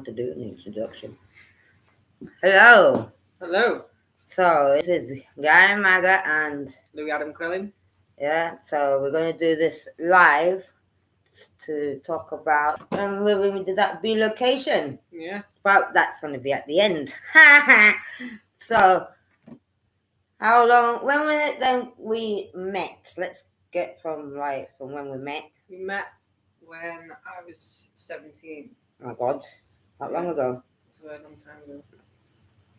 want to do an introduction. Hello. Hello, So this is Gary Maga and Louis Adam Quillen. yeah. So we're gonna do this live to talk about where we did that B location. Yeah, But that's gonna be at the end. So how long? When was it then we met? Let's get from when we met. we met when I was 17. Oh my God, not long ago. It's a very long time ago.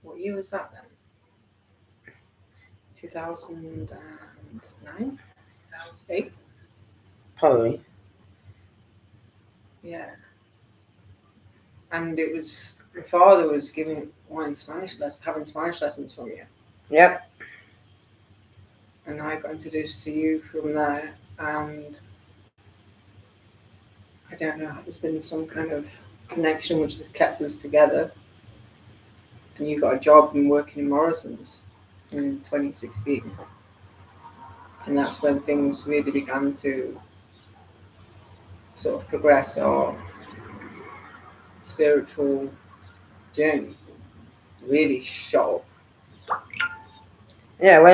What year was that then? 2009? 2008? Probably. Yeah. And it was, my father was having Spanish lessons from you. Yep. And I got introduced to you from there. And I don't know, there's been some kind of connection which has kept us together. And you got a job and working in Morrison's in 2016. And that's when things really began to sort of progress our spiritual journey. Really shot up. Yeah. We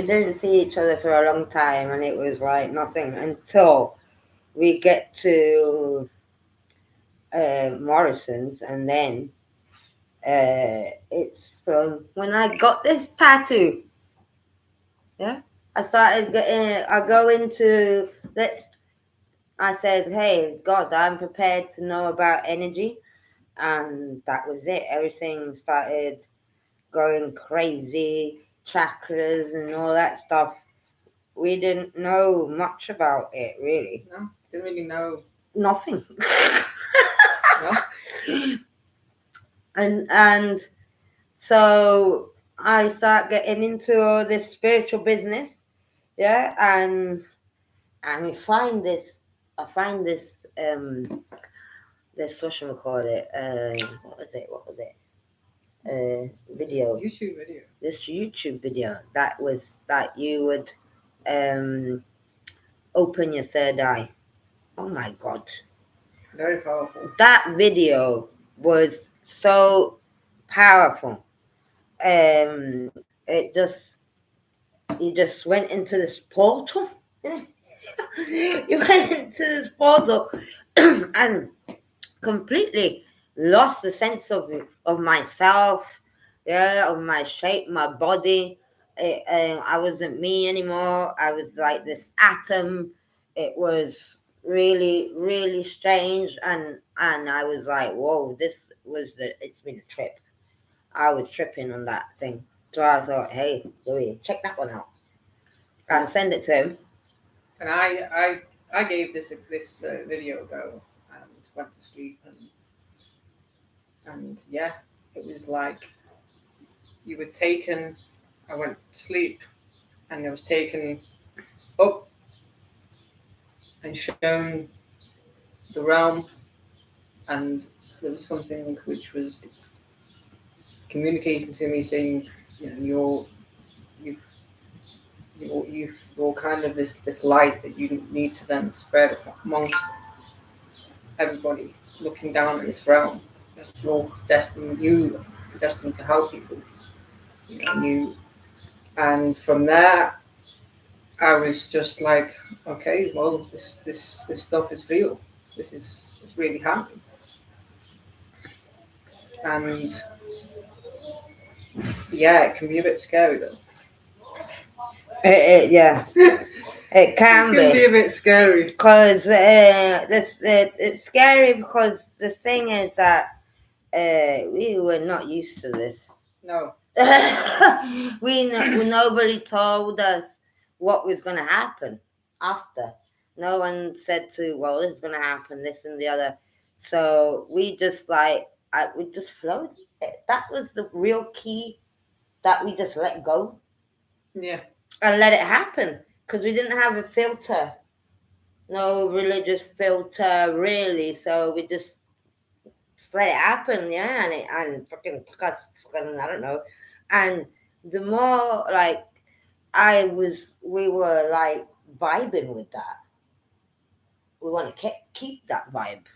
didn't see each other for a long time, and it was like nothing until we get to Morrison's, and then it's from when I got this tattoo. Yeah, I started getting. I go into let's. I said, "Hey, God, I'm prepared to know about energy," and that was it. Everything started going crazy, chakras and all that stuff. We didn't know much about it, really. No, didn't really know. Nothing. No. And so I start getting into all this spiritual business, yeah, and I find this this what should we call it? What was it? Video. YouTube video. This YouTube video that you would open your third eye. Oh my God. Very powerful. That video was so powerful. It just you just went into this portal. You went into this portal and completely lost the sense of myself, yeah, of my shape, my body. I wasn't me anymore. I was like this atom. It was really, really strange, and I was like, whoa, it's been a trip. I was tripping on that thing. So I thought, hey, Louis, check that one out. And send it to him. And I gave this video a go and went to sleep and yeah, it was like you were taken. I went to sleep and I was taken up and shown the realm, and there was something which was communicating to me saying, you know, you're kind of this light that you need to then spread amongst everybody looking down at this realm. You're destined to help people. And from there I was just like, okay, well, this stuff is real. It's really happening. And yeah, it can be a bit scary though. Yeah, it can be a bit scary because it's scary because the thing is that we were not used to this. No. Nobody told us what was going to happen after. No one said well, this is going to happen, this and the other. So we just we just flowed. That was the real key, that we just let go. Yeah. And let it happen, because we didn't have a filter, no religious filter really. So we just let it happen, yeah, and fucking took us fucking, I don't know. And the more we were like vibing with that. we want to keep that vibe.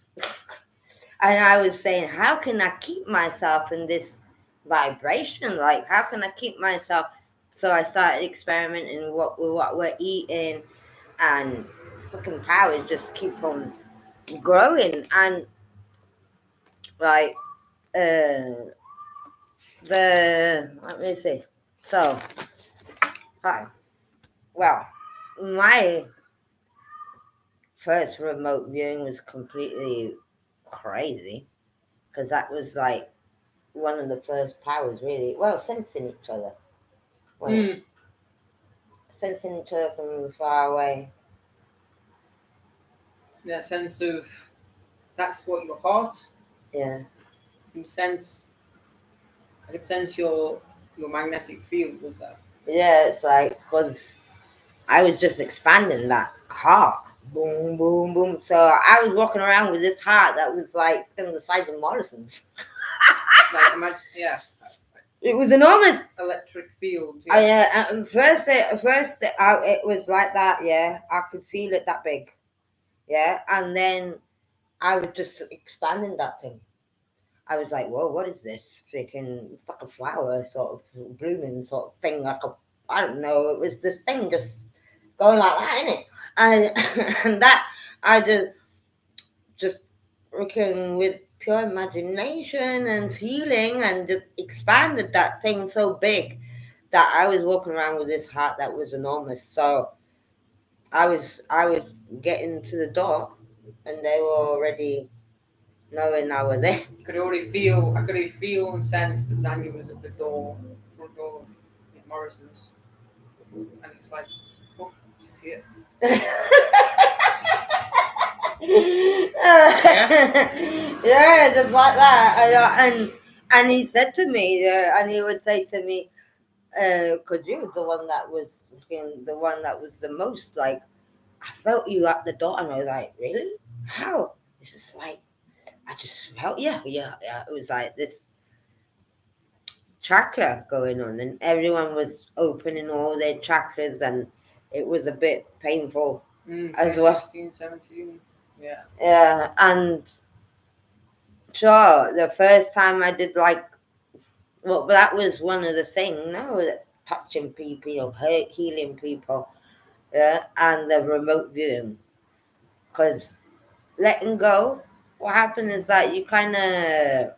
And I was saying, how can I keep myself in this vibration? Like, how can I keep myself? So I started experimenting with what we're eating, and fucking powers just keep on growing. And like, let me see. So, hi. Well, my first remote viewing was completely crazy because that was like one of the first powers, really. Well, sensing each other. Sensing each other from far away. Yeah, sense of that's what your heart. Yeah. You sense. I could sense your magnetic field was that. Yeah, it's like, because I was just expanding that heart. Boom, boom, boom. So I was walking around with this heart that was like in the size of Morrison's. Like imagine, yeah. It was enormous. Electric field. Yeah. First, it was like that. Yeah, I could feel it that big. Yeah, and then I was just expanding that thing. I was like, whoa, what is this? Freaking, it's like a flower sort of blooming sort of thing. Like I don't know. It was this thing just going like that, innit? And and that I just working with pure imagination and feeling and just expanded that thing so big that I was walking around with this heart that was enormous. So I was getting to the door and they were already knowing I was there. I could already feel and sense that Zanya was at the door, front door of Morrison's, and it's like, oh, she's here. Yeah, just like that. And he said to me, and he would say to me, "Cause you was the one that was the one that was the most like. I felt you at the door, and I was like, really? How? It's just like I just felt yeah. It was like this chakra going on, and everyone was opening all their chakras, and it was a bit painful as well. 16, 17, yeah. Yeah, and sure, the first time I did like, well, that was one of the things, no, touching people, healing people, yeah, and the remote viewing, because letting go, what happened is that you kind of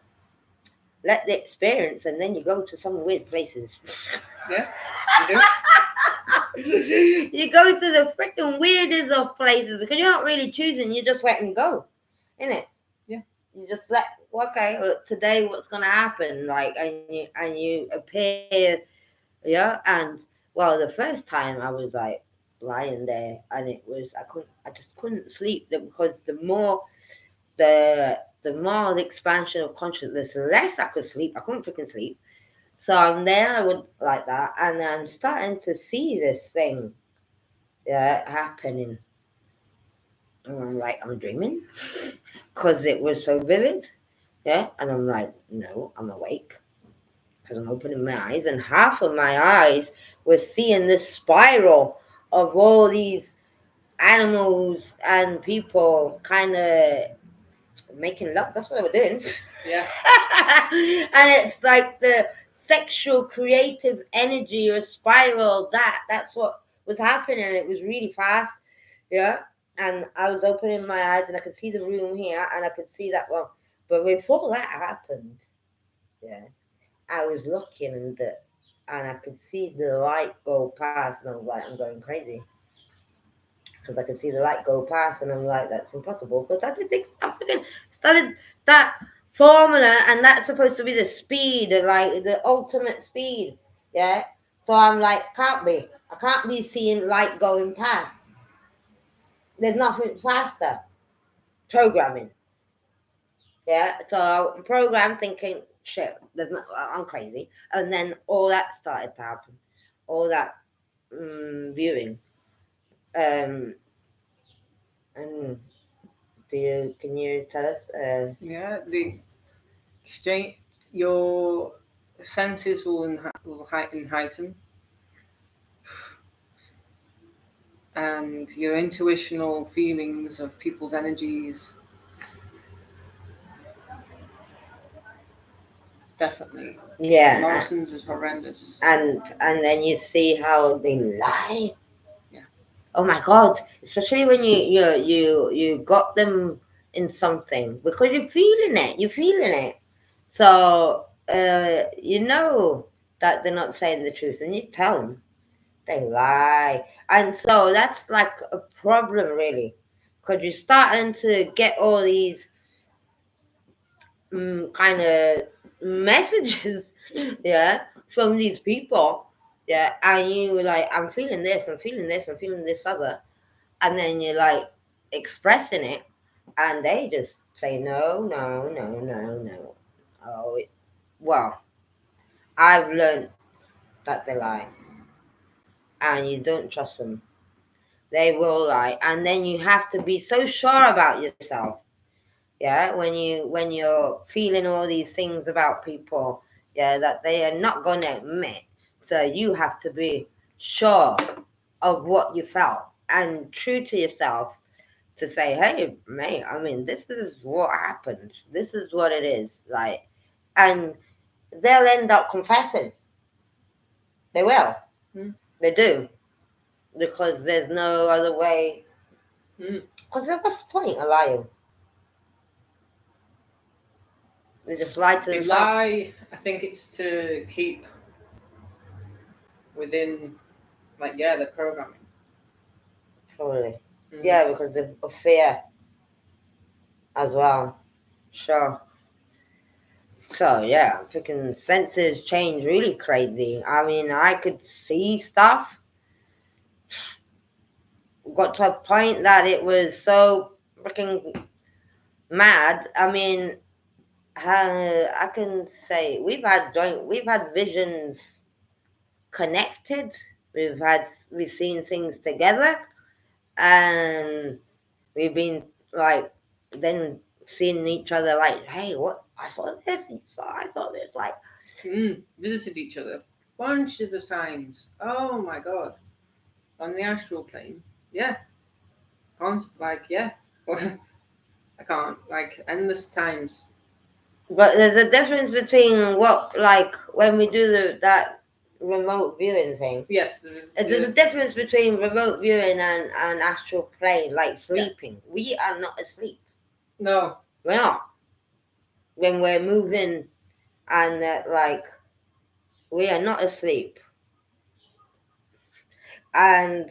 let the experience, and then you go to some weird places. Yeah, you do. You go to the freaking weirdest of places because you're not really choosing. You're just letting go, innit? Yeah. You just let okay. Well, today, what's gonna happen? Like, and you appear, yeah. And well, the first time I was like lying there, and it was I just couldn't sleep because the more the expansion of consciousness, the less I could sleep. I couldn't freaking sleep. So I'm there, I would like that, and I'm starting to see this thing, yeah, happening. And I'm like, I'm dreaming, because it was so vivid, yeah. And I'm like, no, I'm awake, because I'm opening my eyes, and half of my eyes was seeing this spiral of all these animals and people kind of making love. That's what they were doing. Yeah. And it's like the sexual creative energy or spiral that's what was happening. It was really fast, yeah. And I was opening my eyes and I could see the room here and I could see that one. But before that happened, yeah, I was looking and I could see the light go past, and I was like, I'm going crazy because I could see the light go past, and I'm like, that's impossible. Because I did think I freaking started that formula, and that's supposed to be the speed, like the ultimate speed, yeah. So I'm like, I can't be seeing light going past. There's nothing faster. Programming, yeah. So I program thinking, shit, there's not. I'm crazy, and then all that started to happen, all that viewing, and can you tell us? Yeah, the exchange, your senses will heighten. and your intuitional feelings of people's energies. Definitely. Yeah, Morrison's was horrendous. and then you see how they lie. Yeah. Oh my God! Especially when you got them in something because you're feeling it. You're feeling it. So you know that they're not saying the truth, and you tell them they lie, and so that's like a problem, really, because you're starting to get all these kind of messages, yeah, from these people, yeah, and you were like, I'm feeling this, I'm feeling this, I'm feeling this other, and then you're like expressing it, and they just say no, no, no, no, no. Oh, well, I've learned that they lie, and you don't trust them. They will lie, and then you have to be so sure about yourself. Yeah, when you're feeling all these things about people, yeah, that they are not going to admit. So you have to be sure of what you felt and true to yourself to say, hey, mate, I mean, this is what happens. This is what it is. Like, and they'll end up confessing. They will. Mm. They do. Because there's no other way. Mm. Because what's the point of lying? They just lie to They themselves. lie. I think it's to keep within, like, yeah, the programming. Probably. Mm. Yeah, because of fear as well. Sure. So yeah, freaking senses change really crazy. I mean, I could see stuff. Got to a point that it was so freaking mad. I mean, I can say we've had visions connected. We've seen things together, and we've been like then seeing each other like, hey, what? I saw this. I saw this. Like, Visited each other bunches of times. Oh my God. On the astral plane. Yeah. Like, yeah. I can't. Like, endless times. but there's a difference between what, like, when we do that remote viewing thing. Yes. There's a difference between remote viewing and astral plane, like sleeping. Yeah. We are not asleep. No. We're not. When we're moving and like, we are not asleep. And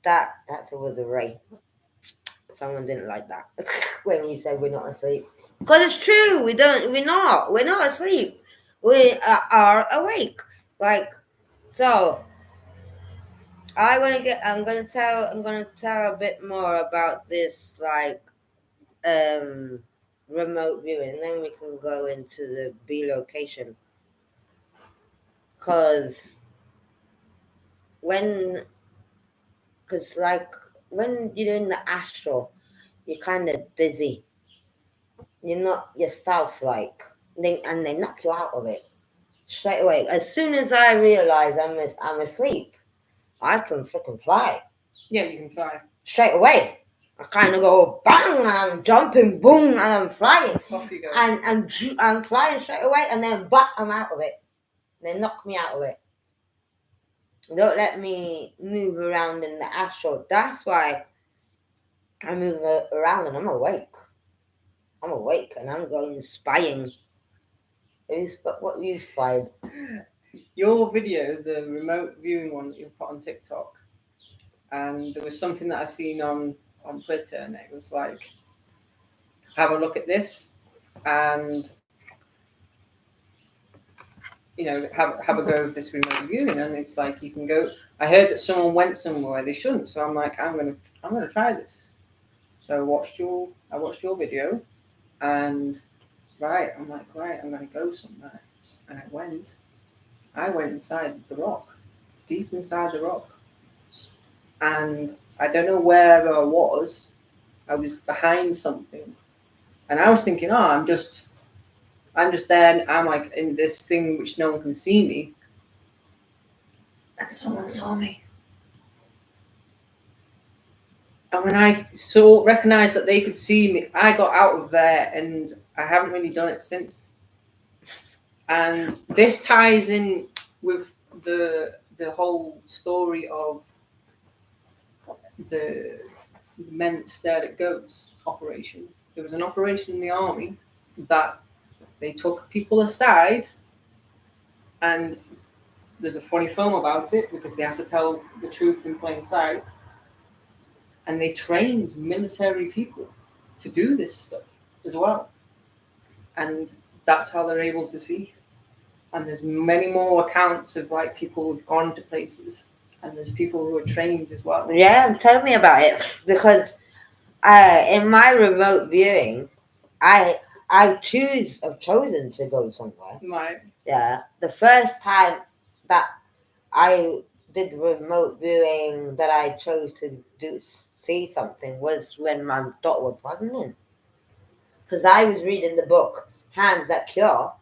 that was a ray. Someone didn't like that when you said we're not asleep. Because it's true. We're not asleep. We are awake. Like, so I'm gonna tell a bit more about this, like, remote viewing, and then we can go into the B location. Cause like when you're in the astral, you're kind of dizzy. You're not yourself, like, and they knock you out of it straight away. As soon as I realize I'm asleep, I can freaking fly. Yeah, you can fly. Straight away. I kind of go bang, and I'm jumping, boom, and I'm flying. Off you go. And I'm flying straight away, and then I'm out of it. They knock me out of it. Don't let me move around in the astral. That's why I move around and I'm awake. I'm awake and I'm going spying. What you spied? Your video, the remote viewing one that you put on TikTok, and there was something that I seen on Twitter, and it was like, have a look at this, and have a go of this remote viewing, and it's like you can go. I heard that someone went somewhere they shouldn't, so I'm like, I'm gonna try this. So I watched your video, and I'm like, I'm gonna go somewhere, and I went inside the rock, deep inside the rock, and I don't know where I was. I was behind something, and I was thinking, I'm just there, and I'm like in this thing which no one can see me, and someone saw me. And when I recognized that they could see me, I got out of there, and I haven't really done it since. And this ties in with the whole story of the men that stared at goats operation. There was an operation in the army that they took people aside, and there's a funny film about it because they have to tell the truth in plain sight. And they trained military people to do this stuff as well. And that's how they're able to see. And there's many more accounts of like people who've gone to places, and there's people who are trained as well. Yeah, tell me about it, because in my remote viewing, I've chosen to go somewhere. Right. Yeah, the first time that I did remote viewing that I chose to see something was when my daughter was pregnant, because I was reading the book Hands That Cure.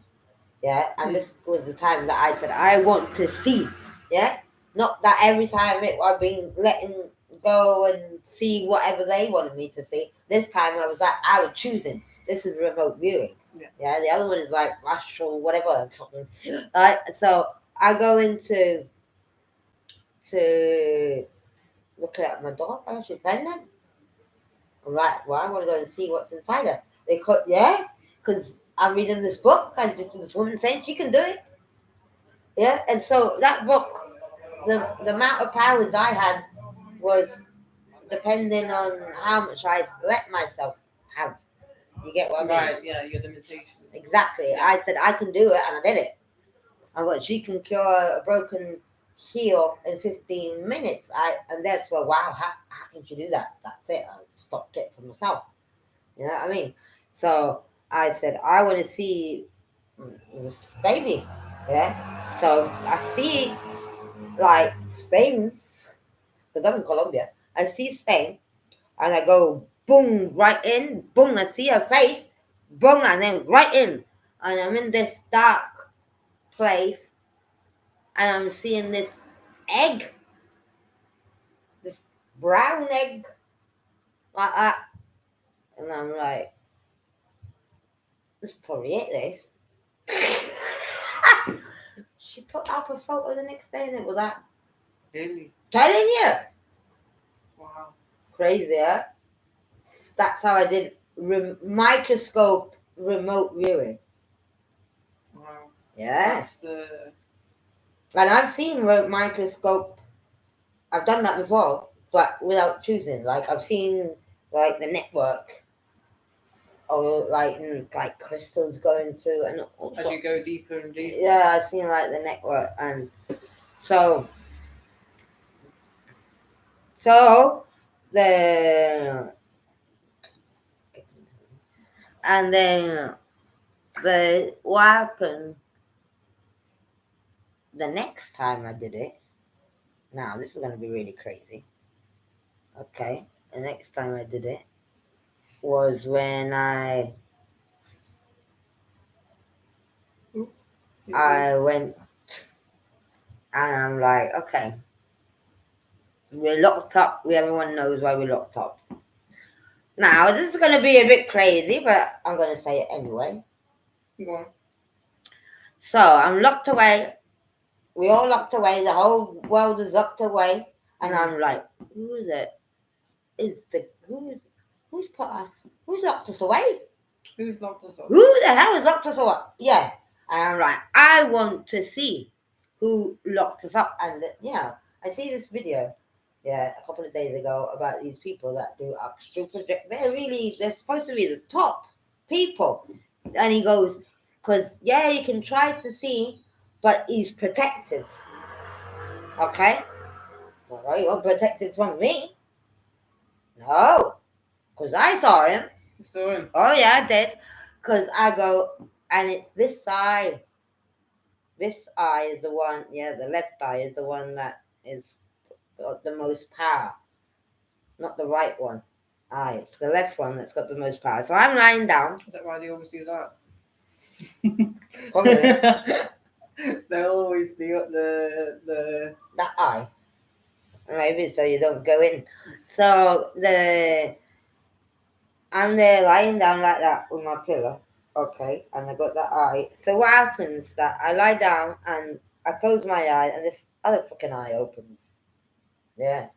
Yeah, and this was the time that I said I want to see. Yeah, not that every time I've been letting go and see whatever they wanted me to see. This time I was like, I was choosing. This is remote viewing. Yeah, the other one is like astral whatever. Right, so I go into to look at my daughter. She's pregnant. I'm like, well, I want to go and see what's inside her. They cut, yeah, because I'm reading this book and this woman saying she can do it. Yeah, and so that book, the amount of powers I had was depending on how much I let myself have. You get what I mean? Right, yeah, your limitations. Exactly. Yeah. I said I can do it, and I did it. And what she can cure a broken heel in 15 minutes. And that's where, wow, how can she do that? That's it. I stopped it for myself. You know what I mean? So I said I want to see this baby. Yeah. So I see like Spain, because I'm in Colombia. I see Spain, and I go boom right in, boom. I see her face, boom, and then right in, and I'm in this dark place, and I'm seeing this egg, this brown egg, like that, and I'm like, this is probably it. This. She put up a photo the next day, and it was that. Really? Telling you. Wow. Crazy, huh? That's how I did microscope remote viewing. Wow. Yeah. That's the... And I've seen microscope. I've done that before, but without choosing. Like I've seen like the network, or like crystals going through, and as you go deeper and deeper. Yeah, I've seen like the network, and so the and then what happened the next time I did it. Now this is gonna be really crazy. Okay, the next time I did it was when I went, and I'm like, okay, we're locked up. Everyone knows why we're locked up. Now this is gonna be a bit crazy, but I'm gonna say it anyway. Go on. So I'm locked away. We all locked away. The whole world is locked away, and I'm like, who is it? Who's put us? Who's locked us away? Who's locked us up? Who the hell has locked us up? Yeah. And I'm like, I want to see who locked us up. And I see this video, a couple of days ago about these people that do stupid. They're supposed to be the top people. And he goes, because you can try to see, but he's protected. Okay? Well, you're protected from me. No. Because I saw him. You saw him? Oh, yeah, I did. Because I go, and it's this eye. This eye is the one, the left eye is the one that is got the most power. Not the right one. It's the left one that's got the most power. So I'm lying down. Is that why they always do that? Probably. They always do the that eye. maybe so you don't go in. So I'm there lying down like that with my pillow. Okay, and I got that eye. So what happens that I lie down and I close my eye and this other fucking eye opens. Yeah.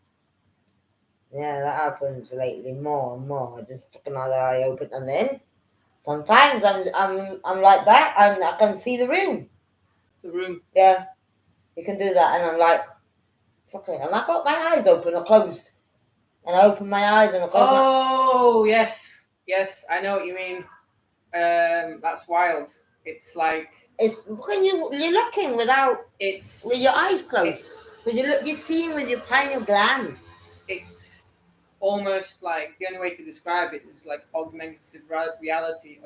Yeah, that happens lately more and more. Just fucking other eye open and then sometimes I'm like that and I can see the room. The room. Yeah. You can do that and I'm like fucking and I got my eyes open or closed. And I open my eyes and I close my Oh yes, yes, I know what you mean. That's wild. It's like it's when you're looking without it's with your eyes closed. It's When you're seeing with your pineal gland. it's almost like the only way to describe it is like augmentative reality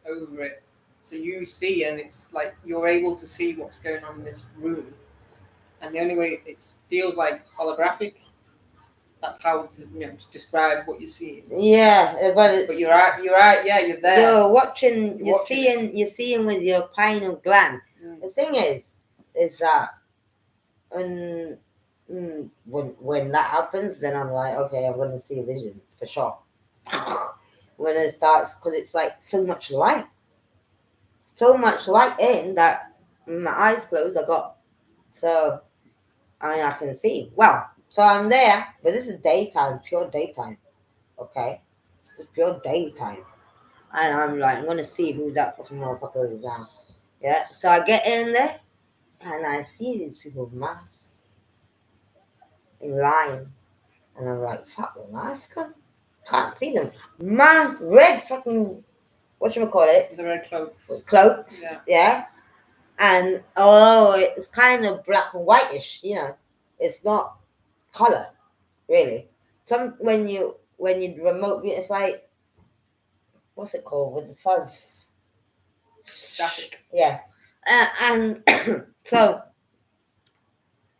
over it. So you see, and it's like you're able to see what's going on in this room, and the only way it feels like holographic. That's how to describe what you're seeing. Yeah, but you're right. Yeah, you're there. You're watching. You're watching seeing. You're seeing with your pineal gland. The thing is that when that happens, then I'm like, okay, I'm going to see a vision for sure. When it starts, because it's like so much light in that my eyes closed. So I can see. Well, so I'm there, but this is daytime, pure daytime. Okay, it's pure daytime, and I'm like, I'm going to see who that fucking motherfucker is now. Yeah, so I get in there, and I see these people mass in line. And I'm like, fuck, the mask on? Can't see them. Mask, red fucking, whatchamacallit? The red cloaks. Cloaks, yeah. And although it's kind of black and whitish, it's not colour, really. When you remote, it's like, what's it called, with the fuzz? Static. Yeah. And so,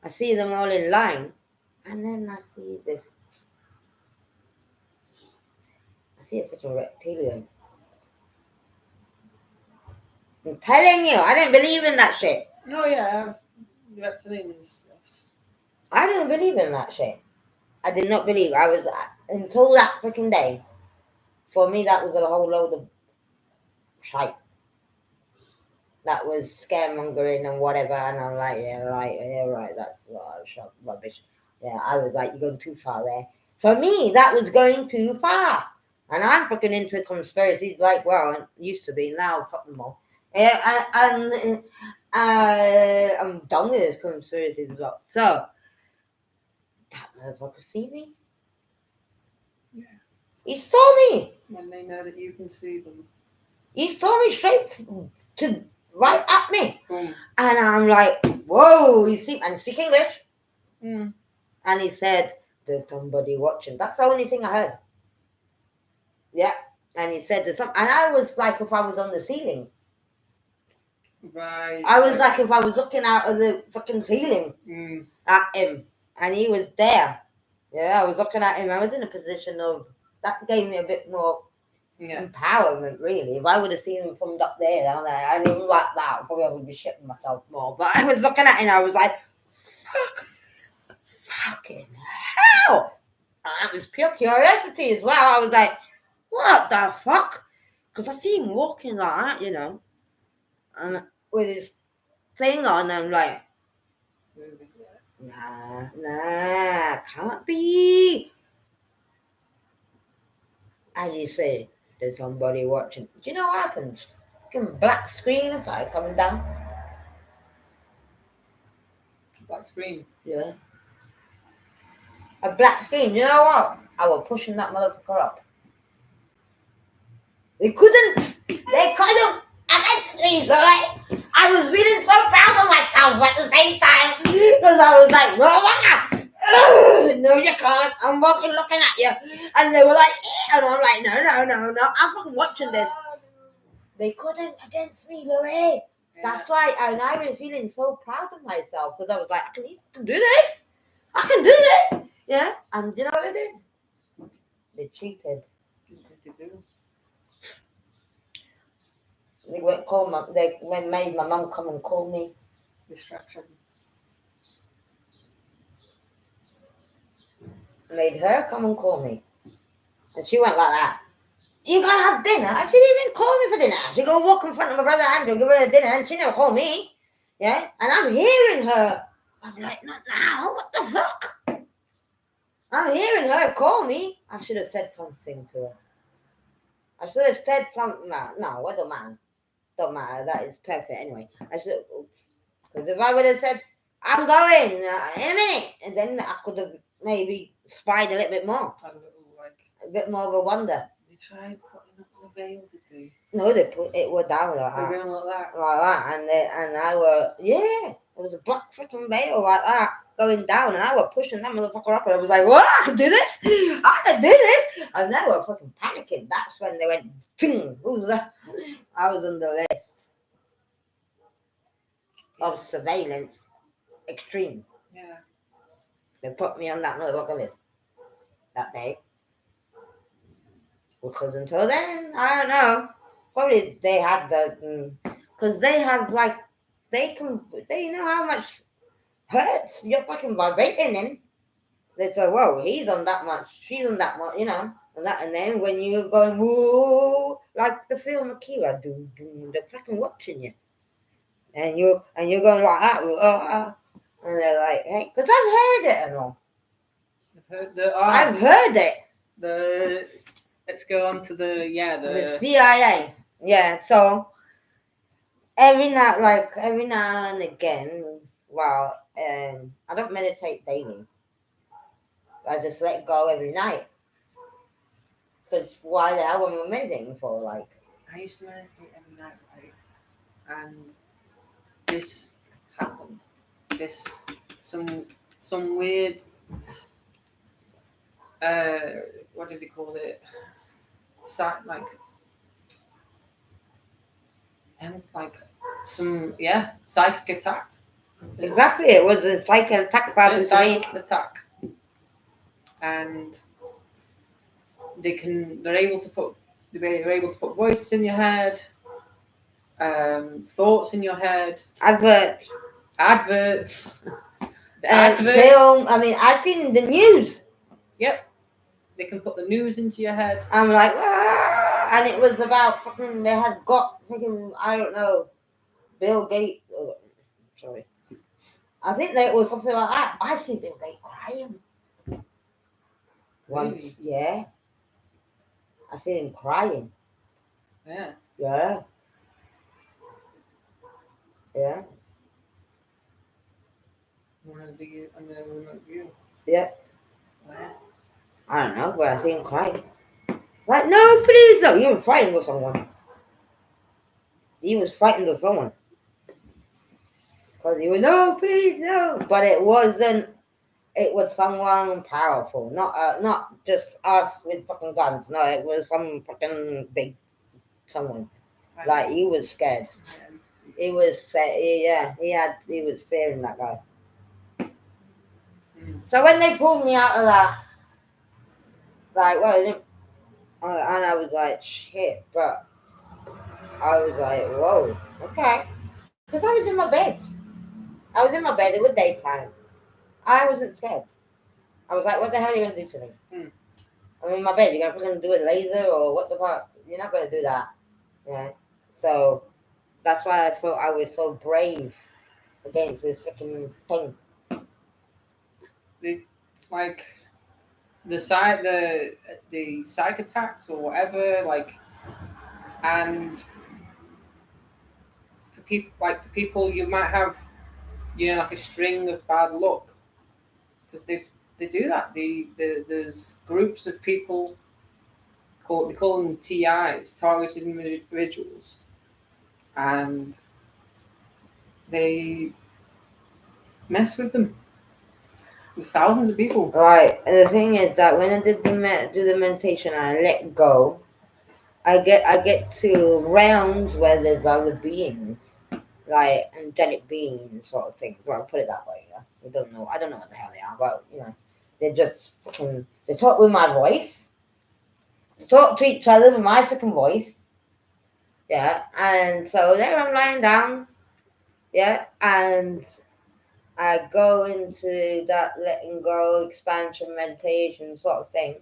I see them all in line, and then I see a freaking reptilian. I'm telling you, I didn't believe in that shit. No, yeah, reptilians. I didn't believe in that shit. I did not believe. I was until that freaking day. For me, that was a whole load of shite. That was scaremongering and whatever. And I'm like, yeah, right. That's a lot of rubbish. Yeah, I was like, you're going too far there. For me, that was going too far. And I'm fucking into conspiracies. Like, well, I used to be now, fucking more. Yeah, and I'm done with this conspiracies as well. So that motherfucker see me. Yeah. He saw me. When they know that you can see them. He saw me straight to right at me. Boom. And I'm like, whoa, you see, and speak English. Mm. And he said, there's somebody watching. That's the only thing I heard. Yeah. And he said there's some, and I was like if I was on the ceiling. Right. I was like if I was looking out of the fucking ceiling at him. And he was there. Yeah, I was looking at him. I was in a position of, that gave me a bit more empowerment, really. If I would have seen him from up there, down there, I didn't like that. Probably I would be shitting myself more. But I was looking at him, I was like, fucking hell. And that was pure curiosity as well. I was like, what the fuck? Because I see him walking like that, and with his thing on, I'm like, nah, can't be. As you say, there's somebody watching. Do you know what happens? Fucking black screen if I come down. Black screen? Yeah. A black screen. You know what? I was pushing that motherfucker up. They couldn't against me, right? I was feeling so proud of myself at the same time. Because I was like, no, you can't. I'm fucking looking at you. And they were like, and I'm like, no. I'm fucking watching this. They couldn't against me, Lorraine. Yeah. That's why, and I've been feeling so proud of myself because I was like, I can do this. I can do this. Yeah. And you know what they did? They cheated. They made my mum come and call me. Distraction. made her come and call me. And she went like that. You gotta have dinner? And she didn't even call me for dinner. She go walk in front of my brother Andrew, give her dinner, and she never called me. Yeah? And I'm hearing her. I'm like, not now. What the fuck? I'm hearing her call me. I should have said something to her. I should have said something. No, what don't matter. Don't matter. That is perfect anyway. I should, because if I would have said, I'm going in a minute, and then I could have maybe spied a little bit more. A bit more of a wonder. They tried putting up the veil, did they? No, they put it were down like that. They're going like that, and I were it was a black freaking veil like that going down, and I were pushing that motherfucker up, and I was like, "What? I can do this! I can do this!" And they were fucking panicking. That's when they went, "Ting!" I was on the list of surveillance, extreme. Yeah. They put me on that motherfucker list that day. Because until then, I don't know. Probably they had the, because they have like, they know how much hurts you're fucking vibrating in. They say, whoa, he's on that much, she's on that much, and then when you're going, woo, like the film Akira, doom, doom, they're fucking watching you. And you're going like that, and they're like, hey, because I've heard it and all. I've heard it. Let's go on to the CIA. Yeah, so every now and again, I don't meditate daily. I just let go every night. Because why the hell am I meditating for? Like, I used to meditate every night, right? And this happened. Some weird, what did they call it? Psychic attack. Exactly, it was a psychic attack. Psychic attack, and they're able to put voices in your head, thoughts in your head, adverts. Film. I mean, I've seen the news. Yep. They can put the news into your head. I'm like, and it was about fucking. They had got fucking. I don't know, Bill Gates. Sorry, I think that it was something like that. I see Bill Gates crying. Once, Really? Yeah. I see him crying. Yeah. Yeah. Yeah. On the remote view. Yeah. Where? I don't know, but I see him crying. Like, no, please, no. He was fighting with someone. Because he was, no, please, no. But it wasn't. It was someone powerful. Not just us with fucking guns. No, it was some fucking big someone. Like, he was scared. He was, he was fearing that guy. So when they pulled me out of that, like, and I was like, shit, but I was like, whoa, okay. Because I was in my bed. It was daytime. I wasn't scared. I was like, what the hell are you going to do to me? I'm in my bed. You're going to do a laser or what the fuck? You're not going to do that. Yeah. So that's why I thought I was so brave against this freaking thing. The psych attacks or whatever, and for people you might have, like a string of bad luck, because they do that. There's groups of people they call them TIs, targeted individuals, and they mess with them. There's thousands of people. Right, and the thing is that when I do the meditation and I let go, I get to realms where there's other beings, like angelic beings, sort of thing. Well, I'll put it that way. Yeah? I don't know what the hell they are, but they're just fucking. They talk with my voice. They talk to each other with my freaking voice. Yeah, and so there I'm lying down. Yeah, and I go into that letting go, expansion, meditation sort of thing,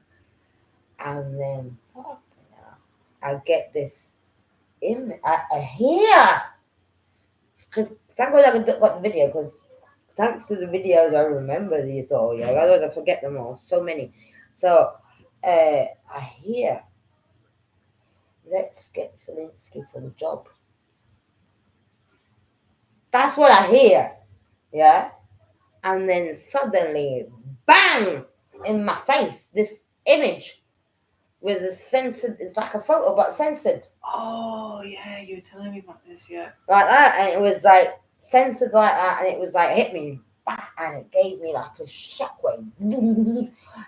and then I get this image. I hear, because thank God I got the video, because thanks to the videos I remember these all. Yeah, otherwise I forget them all. So many. So I hear, let's get Zelensky for the job. That's what I hear. Yeah. And then suddenly, bang, in my face, this image with a censored, it's like a photo, but censored. Oh, yeah, you were telling me about this, yeah. Like that. And it was like censored like that. And it was like, hit me. And it gave me like a shockwave.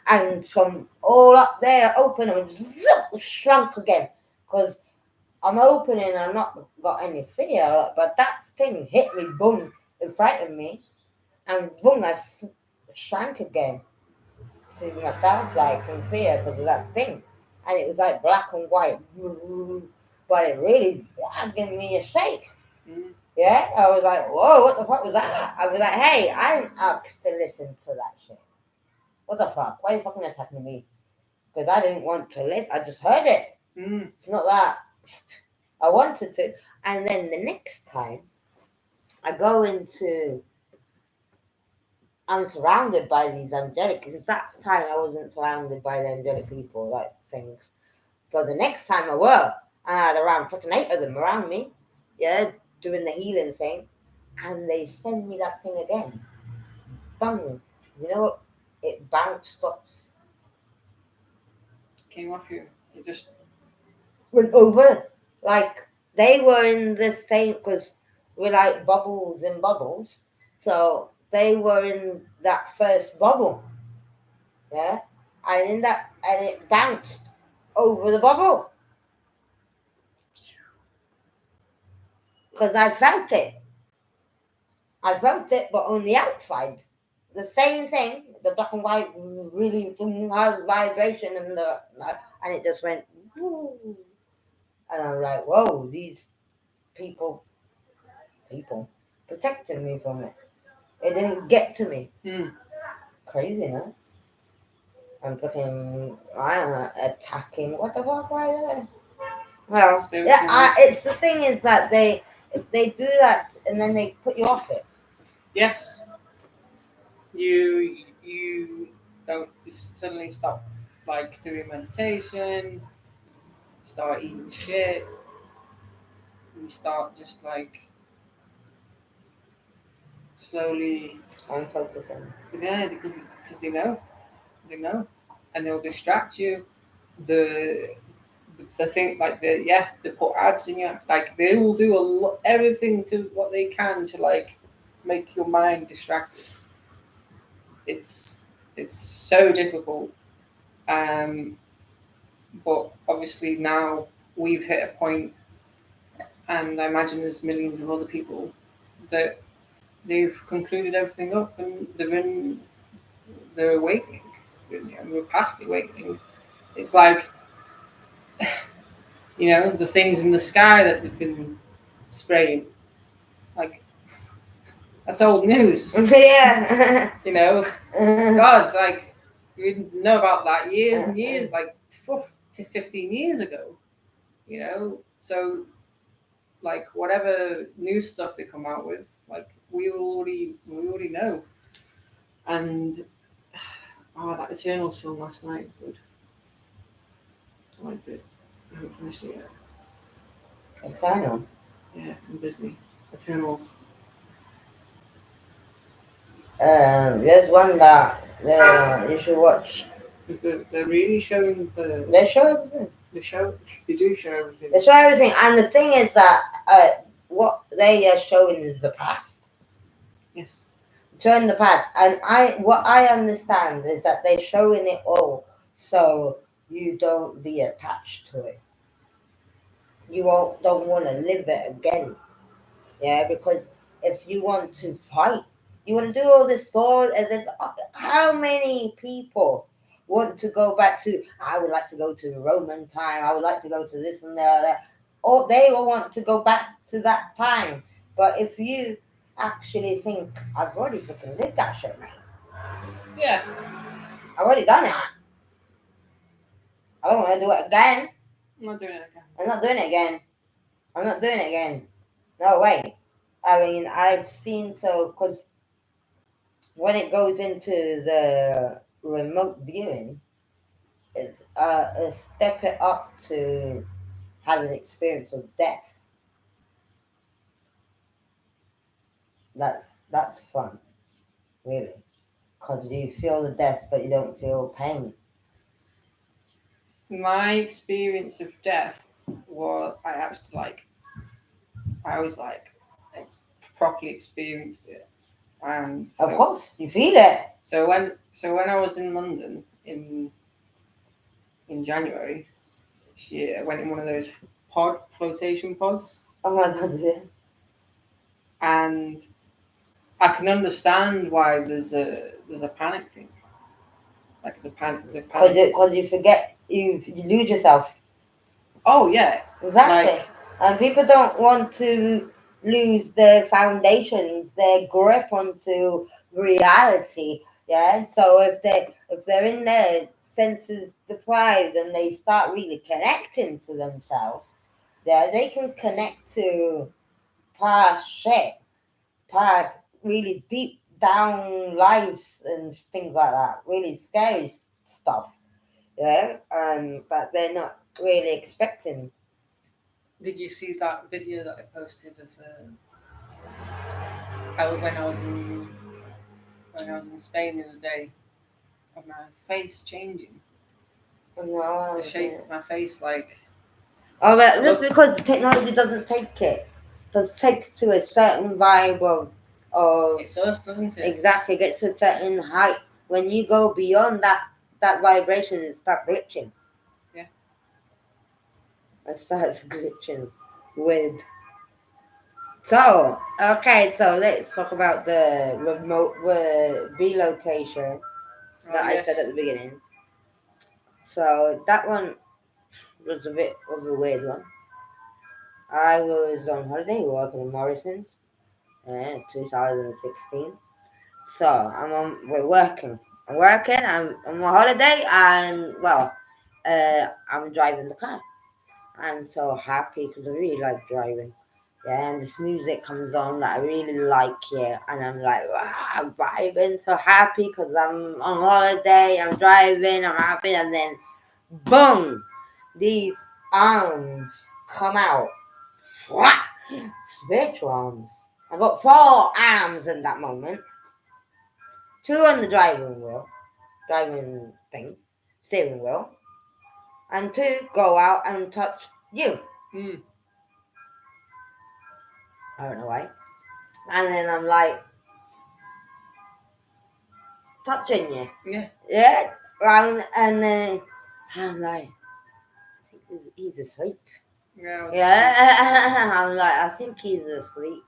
And from all up there, open, and shrunk again. Because I'm opening, I've not got any fear. But that thing hit me, boom, it frightened me. And boom, I shrank again to myself, like from fear because of that thing. And it was like black and white, but it really gave me a shake. Yeah, I was like, whoa, what the fuck was that? I was like, hey, I'm asked to listen to that shit. What the fuck? Why are you fucking attacking me? Because I didn't want to listen. I just heard it. It's not that I wanted to. And then the next time, I go into. I'm surrounded by these angelic, because that time I wasn't surrounded by the angelic people, like things. But the next time I were, I had around fucking 8 of them around me, yeah, doing the healing thing, and they send me that thing again. Bang. You know what? It bounced off. Came off you. It just Went over. Like, they were in the same, because we're like bubbles in bubbles. So they were in that first bubble. Yeah, and in that, and it bounced over the bubble because I felt it. I felt it, but on the outside, the same thing. The black and white really high vibration, and it just went, woo. And I'm like, whoa, these people protecting me from it. It didn't get to me. Crazy, huh? I'm fucking, attacking. What the fuck? Why? Well, yeah, it's the thing is that they do that and then they put you off it. Yes. You don't suddenly stop like doing meditation, start eating shit, you start just like slowly Unfocusing. Yeah, because they know. And they'll distract you. The thing like they put ads in you, like they will do everything to what they can to like make your mind distracted. It's so difficult, but obviously now we've hit a point, and I imagine there's millions of other people that they've concluded everything up and they're awakening. We're past the awakening. It's like, the things in the sky that they've been spraying, like that's old news. Yeah. God, like we didn't know about that years and years, like 15 years ago. So like whatever new stuff they come out with, like we already know. And that Eternals film last night was good. I liked it. I haven't finished it yet. Eternal. Yeah, from Disney. Eternals. There's one that you should watch. Because they're really showing the. They show everything. They do show everything. They show everything, and the thing is that what they are showing is the past. Yes. Showing the past, and what I understand is that they're showing it all, so you don't be attached to it. You don't want to live it again. Yeah, because if you want to fight, you want to do all this sword, and then how many people want to go back to? I would like to go to the Roman time. I would like to go to this and that. Or they all want to go back to that time. But if you actually think I've already freaking lived that shit, mate. Yeah. I've already done it. I don't want to do it again. I'm not doing it again. I'm not doing it again. I'm not doing it again. No way. I mean, I've seen because when it goes into the remote viewing, it's a step it up to have an experience of death. That's fun, really, because you feel the death, but you don't feel pain. My experience of death was I was properly experienced it, and Of course, you feel it. So when I was in London in January this year, I went in one of those flotation pods. Oh my god, yeah. And I can understand why there's a panic thing. Like it's a panic. Because you forget, you lose yourself. Oh yeah, exactly. And people don't want to lose their foundations, their grip onto reality. Yeah. So if they're in their senses deprived and they start really connecting to themselves, yeah, they can connect to past shit, past really deep down lives and things like that. Really scary stuff. Yeah. But they're not really expecting. Did you see that video that I posted of when I was in Spain the other day, of my face changing? No, the shape of my face, like. Oh, but just because the technology doesn't take it, does take to a certain vibe of. It does, doesn't it? Exactly, it gets to a certain height. When you go beyond that vibration, it starts glitching. Yeah. It starts glitching. Weird. So, okay, so let's talk about the remote relocation that I said at the beginning. So that one was a bit of a weird one. I was on holiday working in Morrison's in 2016. So we're working. I'm working, I'm on my holiday, and well, I'm driving the car. I'm so happy because I really like driving. Yeah, and this music comes on that I really like here, and I'm like, wow, I'm vibing, so happy because I'm on holiday, I'm driving, I'm happy, and then boom, these arms come out. What? Spiritual arms. I got 4 arms in that moment. 2 on the driving steering wheel, and 2 go out and touch you. I don't know why. And then I'm like, touching you. Yeah. Yeah. And then I'm like, I think he's asleep. Yeah. I'm like, I think he's asleep.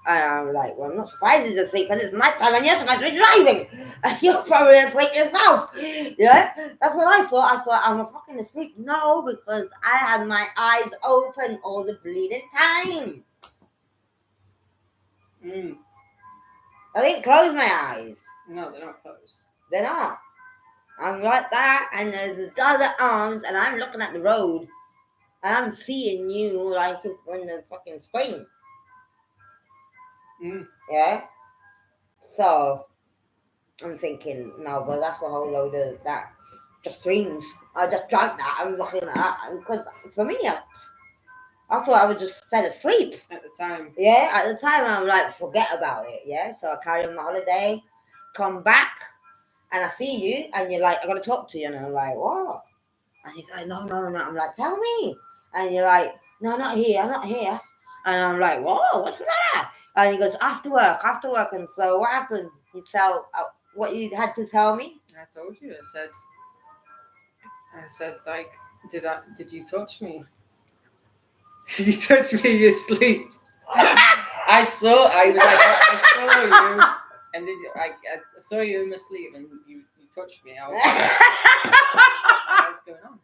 And I'm like, well, I'm not surprised he's asleep because it's nighttime and you're supposed to be driving. And you're probably asleep yourself. Yeah? That's what I thought. I thought, I'm fucking asleep. No, because I had my eyes open all the bleeding time. I didn't close my eyes. No, they're not closed. They're not. I'm like that, and there's the other arms, and I'm looking at the road, and I'm seeing you like on the fucking screen. Yeah? So, I'm thinking, no, but that's a whole load of that. Just dreams. I just dreamt that. I'm looking at that. Because for me, I thought I would just fell asleep. At the time. Yeah, at the time, I'm like, forget about it. Yeah, so I carry on my holiday, come back, and I see you, and you're like, I gotta talk to you. And I'm like, what? And he's like, no. I'm like, tell me. And you're like, no, I'm not here. And I'm like, whoa, what's that? And he goes, after work. And so what happened? You tell what you had to tell me? I told you. I said, like, did you touch me? Did you touch me? You're asleep. I saw you, and I saw you in my sleep, and you touched me. I was like, what's going on?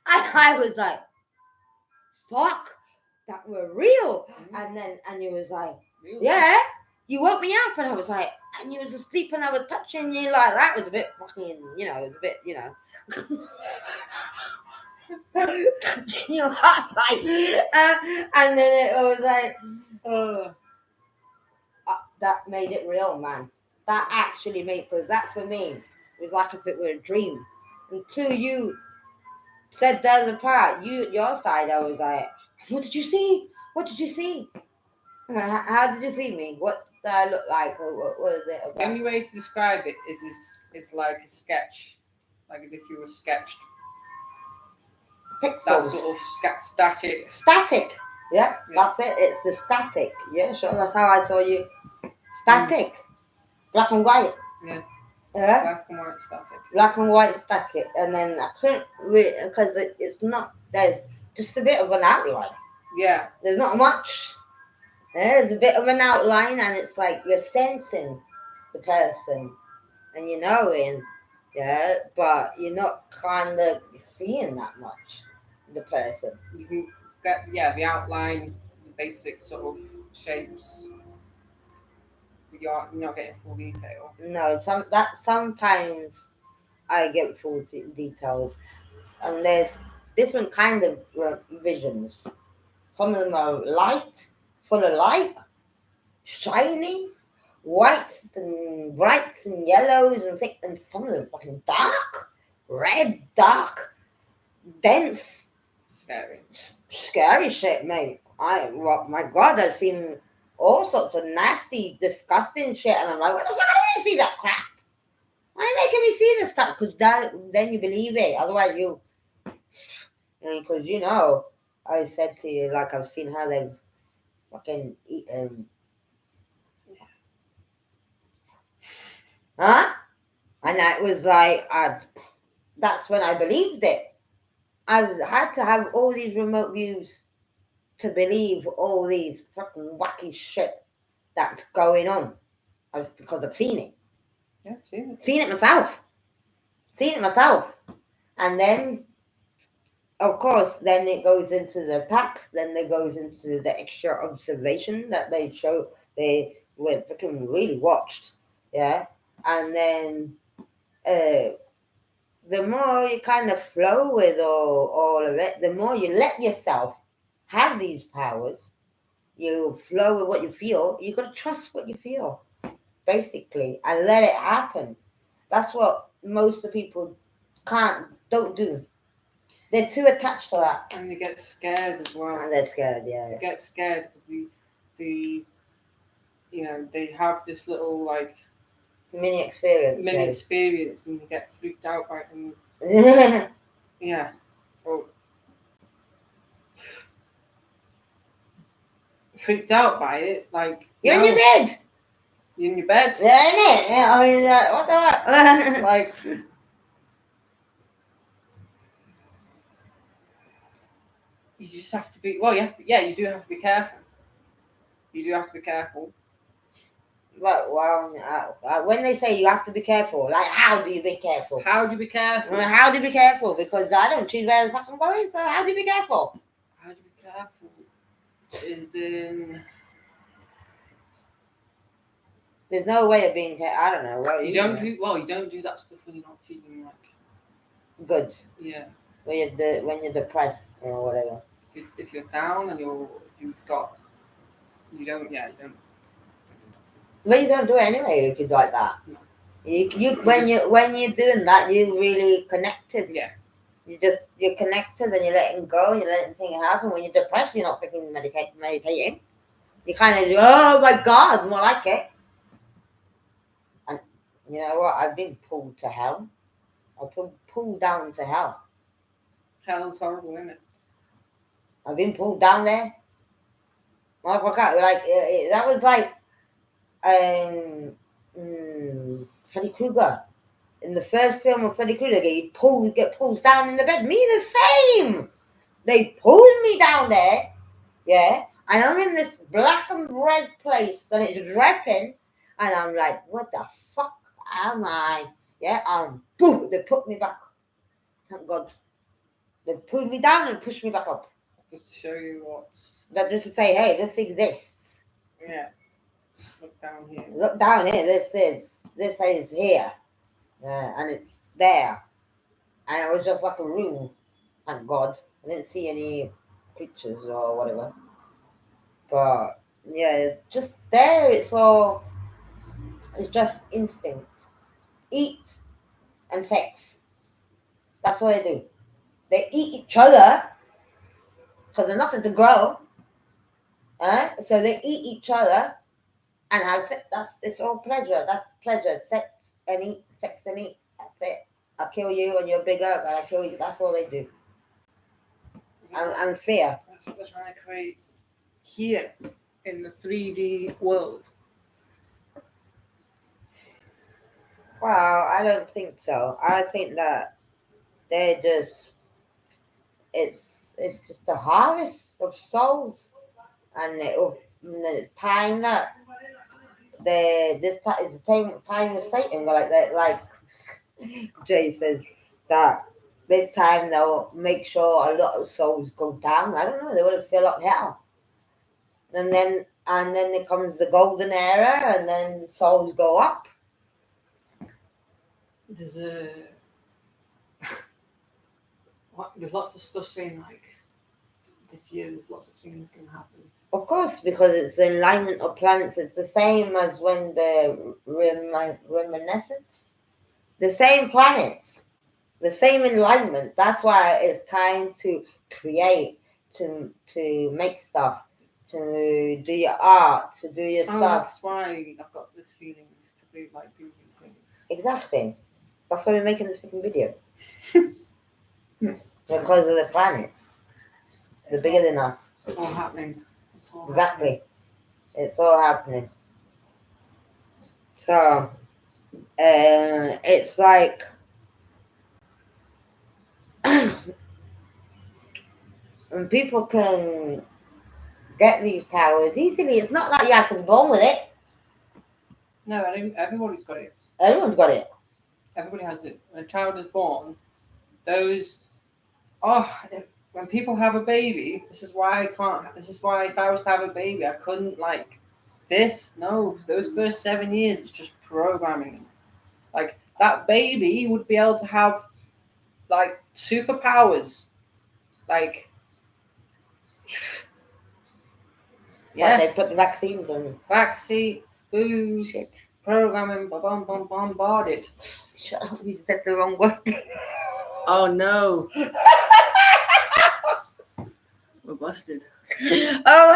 I was like, fuck, that were real. And he was like, Really? Yeah. You woke me up and I was like, and you was asleep and I was touching you like that was a bit fucking, it was a bit, touching your heart like, and then it was like, that made it real, man. That actually made, because that for me was like if it were a dream. Until you said the other part, your side, I was like, what did you see? What did you see? How did you see me? What did I look like? Or what was it The about? only way to describe it is like a sketch, like as if you were sketched. Pixels. That sort of static. Static. Yeah, that's it. It's the static. Yeah, sure. That's how I saw you. Static. Black and white. Yeah. Yeah. Black and white static. Black and white static. And then I couldn't read because it's not, there's just a bit of an outline. Yeah. There's not much. There's a bit of an outline and it's like you're sensing the person and you're knowing, but you're not kind of seeing that much the person. You can get the outline, the basic sort of shapes. But you're not getting full detail. No, sometimes I get full details, and there's different kind of visions. Some of them are light, full of light, shiny, whites and brights and yellows and thick, and some of them fucking dark, red, dark, dense, scary shit, mate. My God, I've seen all sorts of nasty, disgusting shit, and I'm like, what the fuck? I don't want to see that crap. Why are you making me see this crap? Because then you believe it. Otherwise, because I said to you, like, I've seen how they fucking eat huh? And that was like, that's when I believed it. I had to have all these remote views to believe all these fucking wacky shit that's going on. Because I've seen it. Yeah, I've seen it. Seen it myself. And then, of course, then it goes into the attacks, then it goes into the extra observation that they show, they were fucking really watched. Yeah. And then, the more you kind of flow with all of it, the more you let yourself have these powers, you flow with what you feel, you got to trust what you feel, basically, and let it happen. That's what most of the people don't do. They're too attached to that. And they get scared as well. And they're scared, yeah. They get scared because they have this little like mini experience, and they get freaked out by it. And yeah. Well, freaked out by it, like you're in your bed. You're in your bed. Yeah, isn't it? Yeah, I mean, what the fuck? Like, you just have to be. Well, you do have to be careful. You do have to be careful. But when they say you have to be careful, like, how do you be careful? How do you be careful? How do you be careful? Because I don't choose where the fuck I'm going, so how do you be careful? How do you be careful? Is in. There's no way of being careful. I don't know. You don't do that stuff when you're not feeling like good. Yeah. When you're depressed or whatever. If you're down and you don't. Well, you don't do it anyway if you like that. No. When you're doing that, you're really connected. Yeah. You're connected and you're letting go and you're letting things happen. When you're depressed, you're not freaking meditating. You kind of, oh my God, more like it. And you know what? I've been pulled to hell. I've been pulled down to hell. Hell's horrible, isn't it? I've been pulled down there. Motherfucker, like that was like Freddy Krueger. In the first film of Freddy Krueger, get pulled down in the bed. Me the same. They pulled me down there, yeah, and I'm in this black and red place, and it's dripping, and I'm like, what the fuck am I? Yeah, and boom, they put me back. Thank God. They pulled me down and pushed me back up. Just to show you what's. That just to say, hey, this exists. Yeah. Look down here. Look down here. This is here, and it's there, and it was just like a room. Thank God, I didn't see any pictures or whatever. But yeah, it's just there. It's just instinct. Eat and sex. That's what they do. They eat each other because there's nothing to grow. So they eat each other and have sex. It's all pleasure. That's pleasure. Sex and eat. Sex and eat. That's it. I'll kill you and you're bigger. I'll kill you. That's all they do. And fear. That's what they're trying to create here in the 3D world. Well, I don't think so. I think that they're just it's just a harvest of souls, and it's time that this time is the time of Satan, like that, like Jay says that this time they'll make sure a lot of souls go down. I don't know, they want to fill up hell, and then there comes the golden era, and then souls go up. There's lots of stuff saying like this year. There's lots of things going to happen. Of course, because it's the alignment of planets. It's the same as when the reminiscence, the same planets, the same alignment. That's why it's time to create, to make stuff, to do your art, to do your stuff. That's why I've got this feelings to do these things. Exactly. That's why we're making this fucking video. Because of the planets. They're bigger than us. It's all happening. Exactly. It's all happening. So, it's like when people can get these powers easily, it's not like you have to be born with it. No, everybody's got it. Everyone's got it. Everybody has it. When a child is born, when people have a baby, this is why if I was to have a baby, I couldn't like this. No, because those first 7 years, it's just programming. Like that baby would be able to have like superpowers. Like, yeah. They put the vaccines on. Vaccine, food, shit. Programming, bombarded. Shut up, you said the wrong word. Oh no. We're busted. Oh,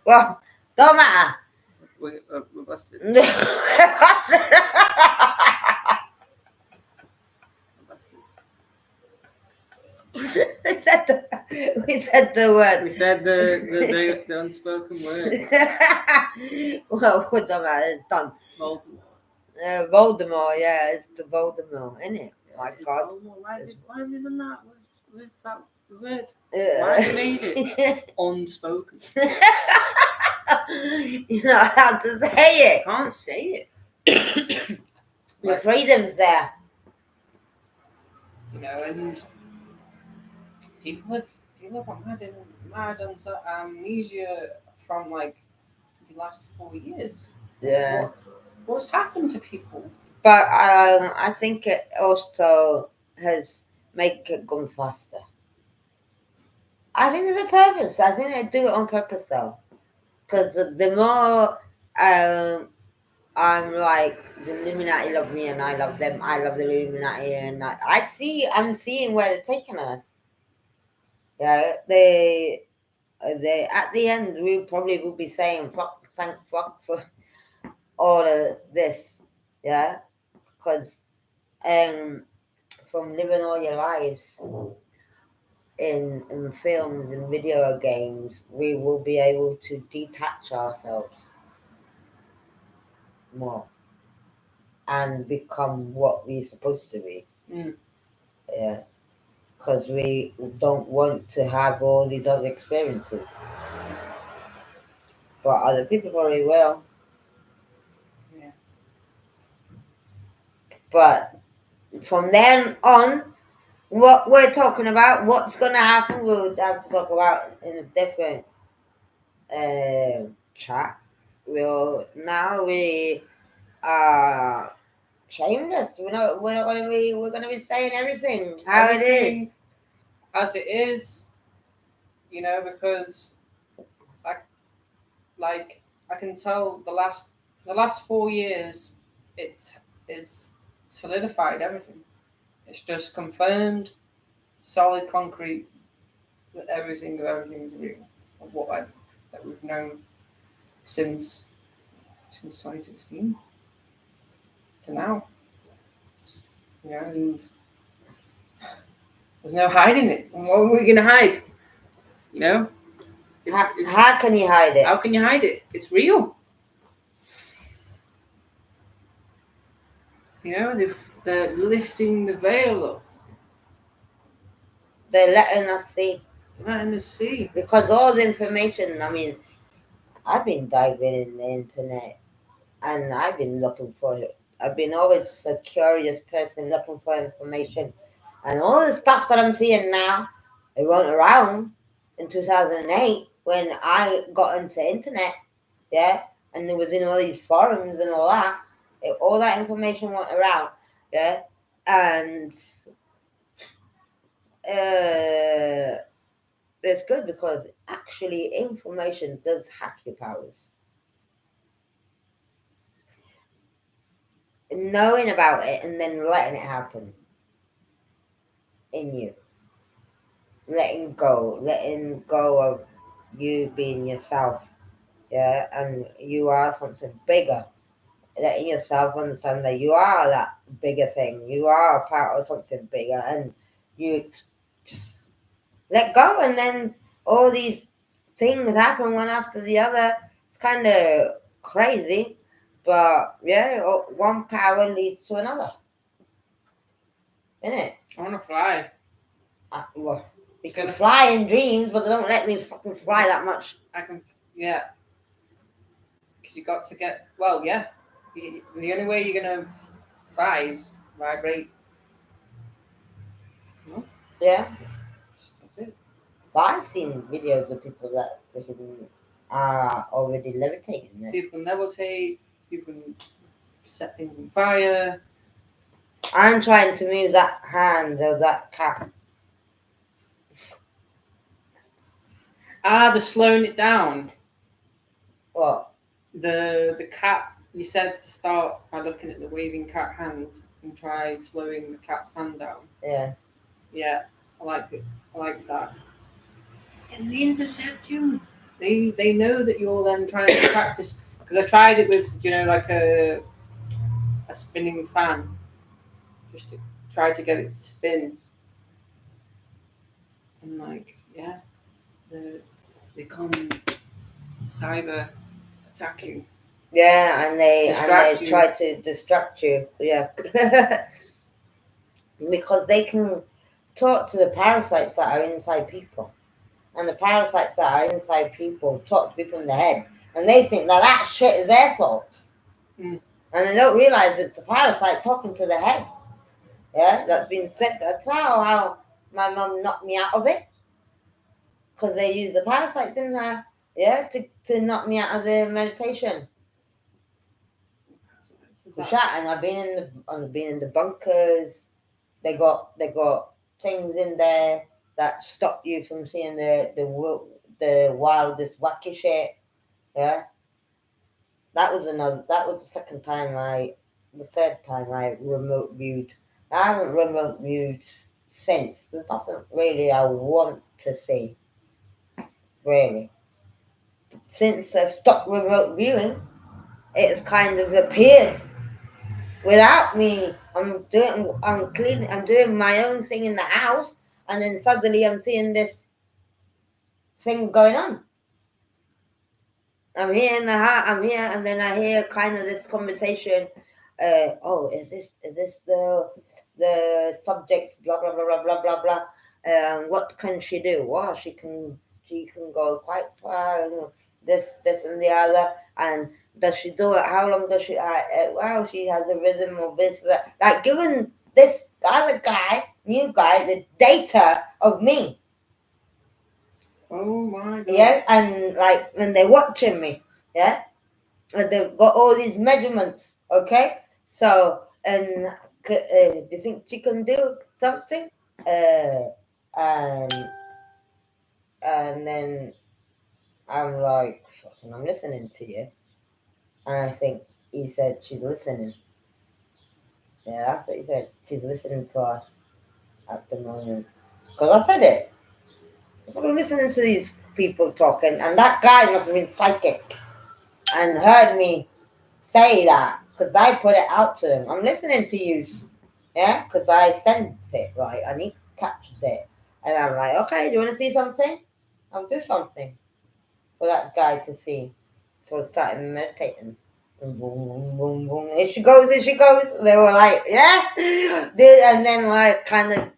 well, don't matter. We're busted. We're busted. We said the word. We said the unspoken word. Well, it don't matter. It's done. Voldemort. Voldemort, yeah, it's the Voldemort, isn't it? Yeah, My God. Why have you done that with that word? Why have you made it unspoken? You know how to say it. Can't say it. Your freedom's there. You know, and people have mad on amnesia from like the last 4 years. Yeah. What's happened to people? But I think it also has make it go faster. I think there's a purpose. I think they do it on purpose though. Because the more I'm like, the Illuminati love me and I love them, I love the Illuminati, and I'm seeing where they're taking us. Yeah, they at the end we probably will be saying thank fuck for all of this, yeah, because from living all your lives in films and video games, we will be able to detach ourselves more and become what we're supposed to be. Yeah, because we don't want to have all these other experiences, but other people probably will. Yeah. But from then on, what we're talking about, what's going to happen, we'll have to talk about in a different chat. Now we are shameless. We're gonna be saying everything how it is. Everything as it is, because like I can tell the last 4 years it is solidified everything. It's just confirmed, solid concrete that everything is real of that we've known since 2016 to now. And there's no hiding it. And what are we gonna hide? How can you hide it? How can you hide it? It's real. They're lifting the veil up. They're letting us see. Letting us see. Because all the information, I've been diving in the internet and I've been looking for it. I've been always a curious person looking for information. And all the stuff that I'm seeing now, it wasn't around in 2008 when I got into internet, yeah? And it was in all these forums and all that. All that information went around, yeah? And it's good because actually information does hack your powers. Knowing about it and then letting it happen in you. Letting go of you being yourself. Yeah, and you are something bigger. Letting yourself understand that you are that bigger thing. You are a part of something bigger, and you just let go, and then all these things happen one after the other. It's kind of crazy, but yeah, one power leads to another. Isn't it? I want to fly. Well, you can fly in dreams, but they don't let me fucking fly that much. I can, yeah. Because you got to get, well, yeah. The only way you're going to fly is vibrate. No? Yeah. That's it. But I've seen videos of people that freaking are already levitating. People can levitate, people can set things on fire. I'm trying to move that hand of that cat. They're slowing it down. What? The cat, you said to start by looking at the waving cat hand and try slowing the cat's hand down. Yeah. Yeah, I liked it. I like that. And they intercept you. They know that you're then trying to practice. Because I tried it with, like a spinning fan. Just to try to get it to spin. And they come cyber attack you. Yeah, and they try to distract you. Yeah. Because they can talk to the parasites that are inside people. And the parasites that are inside people talk to people in the head. And they think that shit is their fault. Mm. And they don't realize it's the parasite talking to the head. Yeah, that's been said. That's how my mum knocked me out of it. Because they use the parasites in there, yeah, to knock me out of the meditation. And I've been in the bunkers. They got things in there that stop you from seeing the wildest wacky shit. Yeah. That was the third time I remote viewed. I haven't remote viewed since. There's nothing really I want to see. Really. Since I've stopped remote viewing, it's kind of appeared without me. I'm doing my own thing in the house, and then suddenly I'm seeing this thing going on. I'm here in the house. I'm here, and then I hear kind of this conversation. Is this the subject? Blah blah blah blah blah blah blah. What can she do? Well, she can go quite far. This and the other. And does she do it? How long does she? Well, she has a rhythm of this. Like giving this other new guy, the data of me. Oh my God. Yeah, and they're watching me. Yeah, and they've got all these measurements. Okay, so and do you think she can do something? Uh, and and then I'm like, fucking, I'm listening to you, and I think he said she's listening. Yeah, that's what he said. She's listening to us at the moment. Because I said it. I'm listening to these people talking, and that guy must have been psychic and heard me say that because I put it out to him. I'm listening to you, yeah, because I sensed it, right? And he captured it. And I'm like, okay, do you want to see something? I'll do something for that guy to see. So I started meditating. And boom, boom, boom, boom. Here she goes, here she goes. They were like, yeah. And then I kind of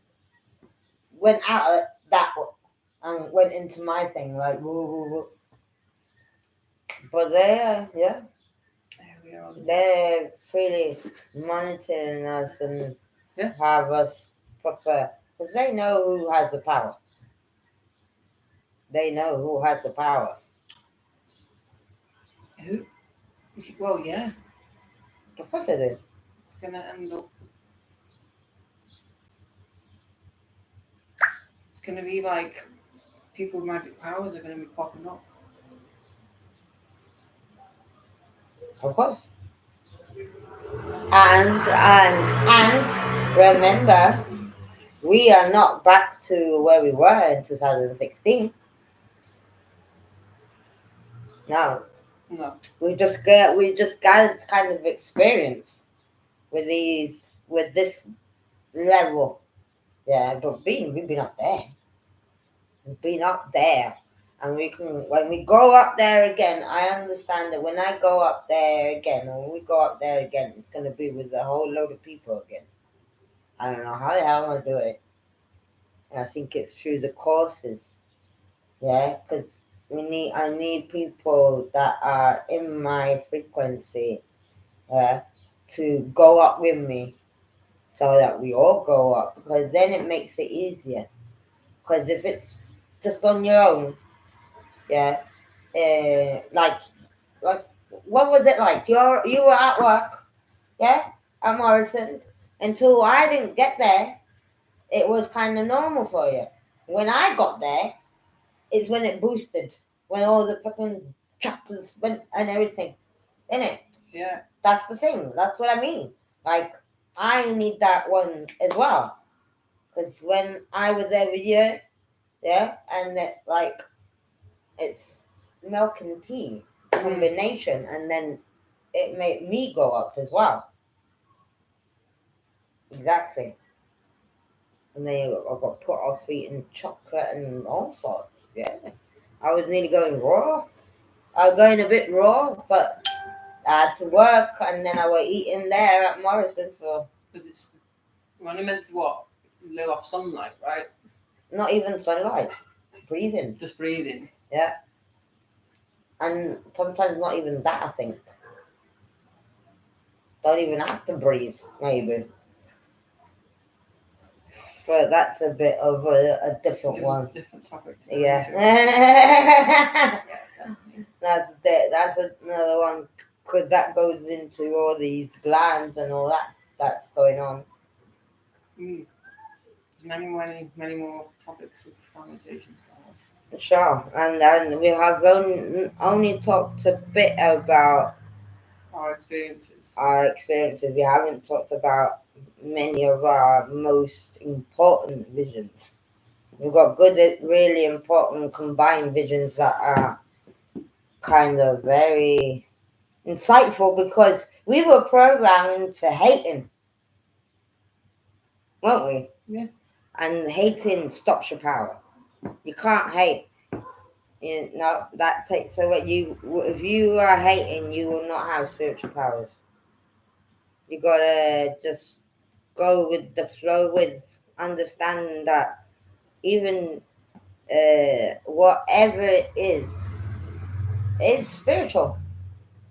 went out of that and went into my thing, like, woo, woo, woo. But yeah, There we are. they're really monitoring us and have us proper, because they know who has the power. They know who has the power. Who? Well, yeah. Of course they do. It's gonna end up. It's gonna be like people with magic powers are gonna be popping up. Of course. And remember, we are not back to where we were in 2016. No. No. We just got kind of experience with this level. Yeah, but we've been up there. We've been up there. And when we go up there again, I understand that when I go up there again, or when we go up there again, it's going to be with a whole load of people again. I don't know how the hell I'm going to do it. And I think it's through the courses. Yeah, because I need people that are in my frequency to go up with me so that we all go up, because then it makes it easier. Because if it's just on your own, yeah, like what was it like? You were at work, yeah, at Morrison's. Until I didn't get there, it was kind of normal for you. When I got there, is when it boosted, when all the fucking chakras went and everything, innit? Yeah. That's the thing. That's what I mean. Like, I need that one as well. Because when I was there with you, yeah, and it's milk and tea combination, and then it made me go up as well. Exactly. And then I got put off eating chocolate and all sorts. Yeah. I was nearly going raw. I was going a bit raw, but I had to work, and then I was eating there at Morrison for... Because it's only meant to what? Live off sunlight, right? Not even sunlight. Breathing. Just breathing. Yeah. And sometimes not even that, I think. Don't even have to breathe, maybe. But that's a bit of a different one. Different topic. Yeah. That's another one, because that goes into all these glands and all that's going on. There's many more topics of conversations to have. Sure. And we have only talked a bit about our experiences. We haven't talked about many of our most important visions. We've got good, really important combined visions that are kind of very insightful, because we were programmed to hating, weren't we? Yeah. And hating stops your power. You can't hate. You know, that takes away if you are hating, you will not have spiritual powers. You gotta just go with the flow, with understanding that even whatever it is spiritual.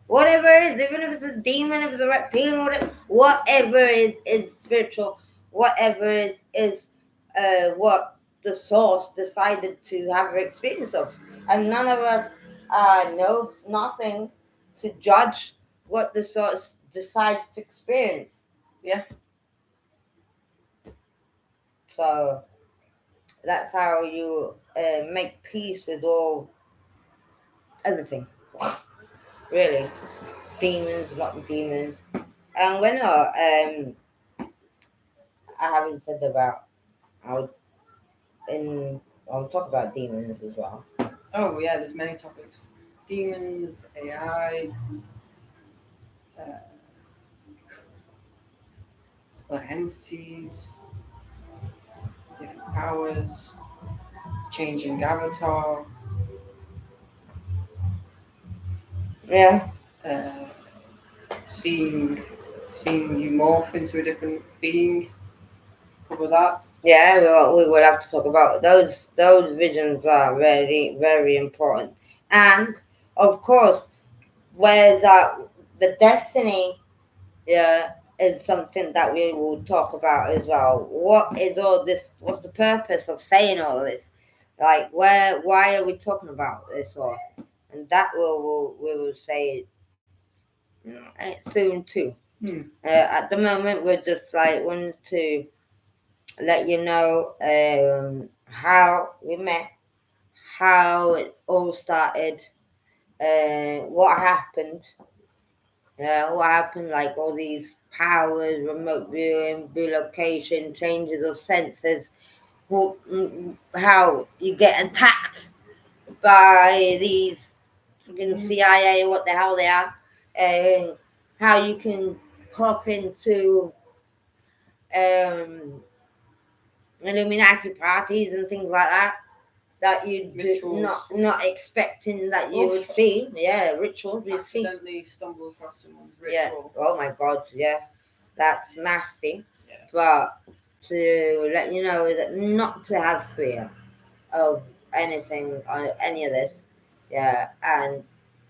Whatever it is, even if it's a demon, if it's a reptilian, whatever is spiritual. Whatever is what the source decided to have an experience of. And none of us know nothing to judge what the source decides to experience. Yeah. So that's how you make peace with everything. Really, demons, not demons. And when I haven't said about, I'll I'll talk about demons as well. Oh yeah, there's many topics. Demons, AI, entities, different powers, changing avatar, Yeah, uh, seeing you morph into a different being. Cover that. yeah. We will have to talk about those. Those visions are very, very important. And of course, where's the destiny? Yeah, is something that we will talk about as well. What is all this? What's the purpose of saying all this? Like, why are we talking about this? Or and that we will say soon too. At the moment, we're just like wanting to let you know how we met, how it all started, what happened. What happened, like all these powers, remote viewing, relocation, changes of senses, how you get attacked by these freaking CIA, what the hell they are, and how you can pop into um, Illuminati parties and things like that. That you not expecting that you would see. Yeah, rituals you see. Accidentally stumble across someone's Yeah. ritual. Oh my God. Yeah, that's nasty. Yeah. But to let you know that not to have fear of anything or any of this. Yeah, and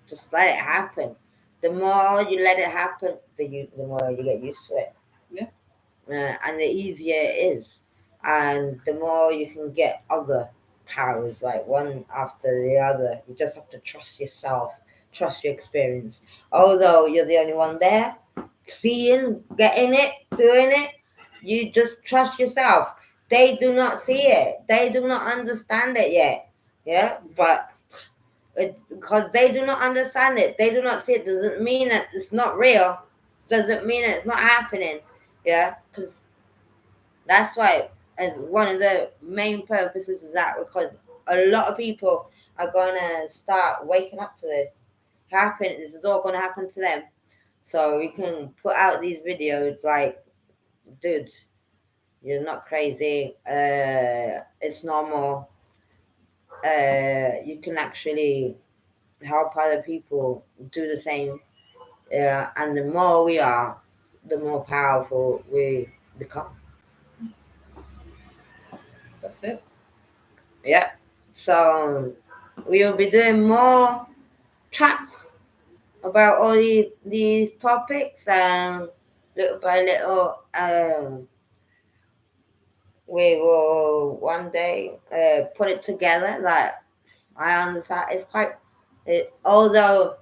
just let it happen. The more you let it happen, the more you get used to it. Yeah. And the easier it is, and the more you can get other powers, like one after the other. You just have to trust yourself, trust your experience. Although you're the only one there, seeing, getting it, doing it, you just trust yourself. They do not see it. They do not understand it yet. Yeah, but because they do not understand it, they do not see it. Doesn't mean that it's not real. Doesn't mean that it's not happening. Yeah, because that's why, and one of the main purposes is that because a lot of people are gonna start waking up to this. This is all gonna happen to them. So we can put out these videos like, dude, you're not crazy. It's normal. You can actually help other people do the same. And the more we are, the more powerful we become. That's it. Yeah. So we'll be doing more chats about all these topics, and little by little, we will one day put it together. Like, I understand it's quite. Although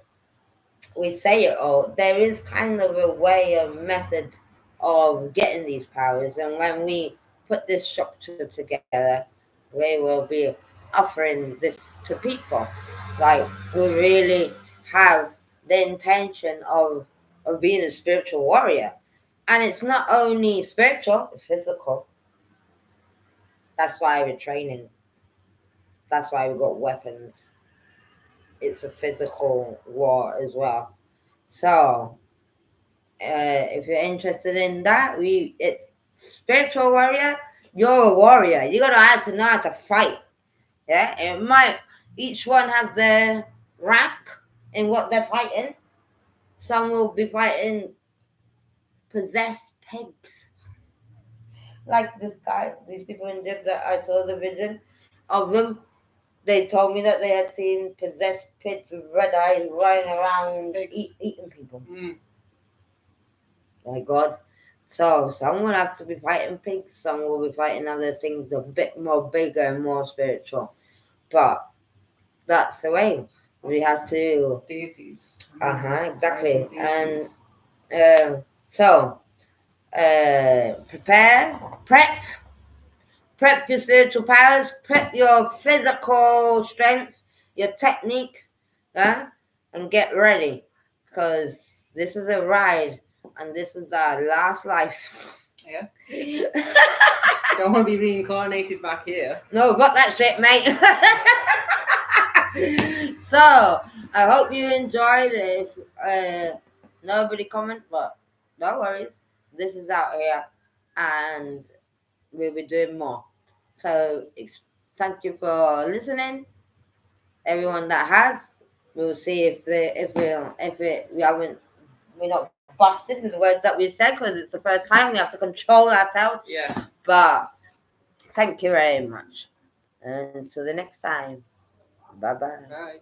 we say it all, there is kind of a way, a method of getting these powers, and when we put this structure together, we will be offering this to people. Like, we really have the intention of being a spiritual warrior, and it's not only spiritual, it's physical. That's why we're training. That's why we got weapons. It's a physical war as well. So if you're interested in that, it's spiritual warrior. You're a warrior. You gotta have to know how to fight. Yeah, it might each one have their rank in what they're fighting. Some will be fighting possessed pigs, like this guy. These people in gym that I saw the vision of them. They told me that they had seen possessed pigs with red eyes running around eating people. My God. So some will have to be fighting pigs, some will be fighting other things a bit more bigger and more spiritual. But that's the way. We have to. Deities. Exactly. Fighting deities. And so, prep your spiritual powers, prep your physical strength, your techniques, and get ready, because this is a ride, and this is our last life. Yeah. Don't want to be reincarnated back here. No, fuck that shit, mate. So, I hope you enjoyed it. If nobody comment, but no worries. This is out here, and we'll be doing more. So, thank you for listening. Everyone that has, we'll see if we're not busted with the words that we said, because it's the first time we have to control ourselves. Yeah. But thank you very much. Until the next time. Bye-bye. Bye.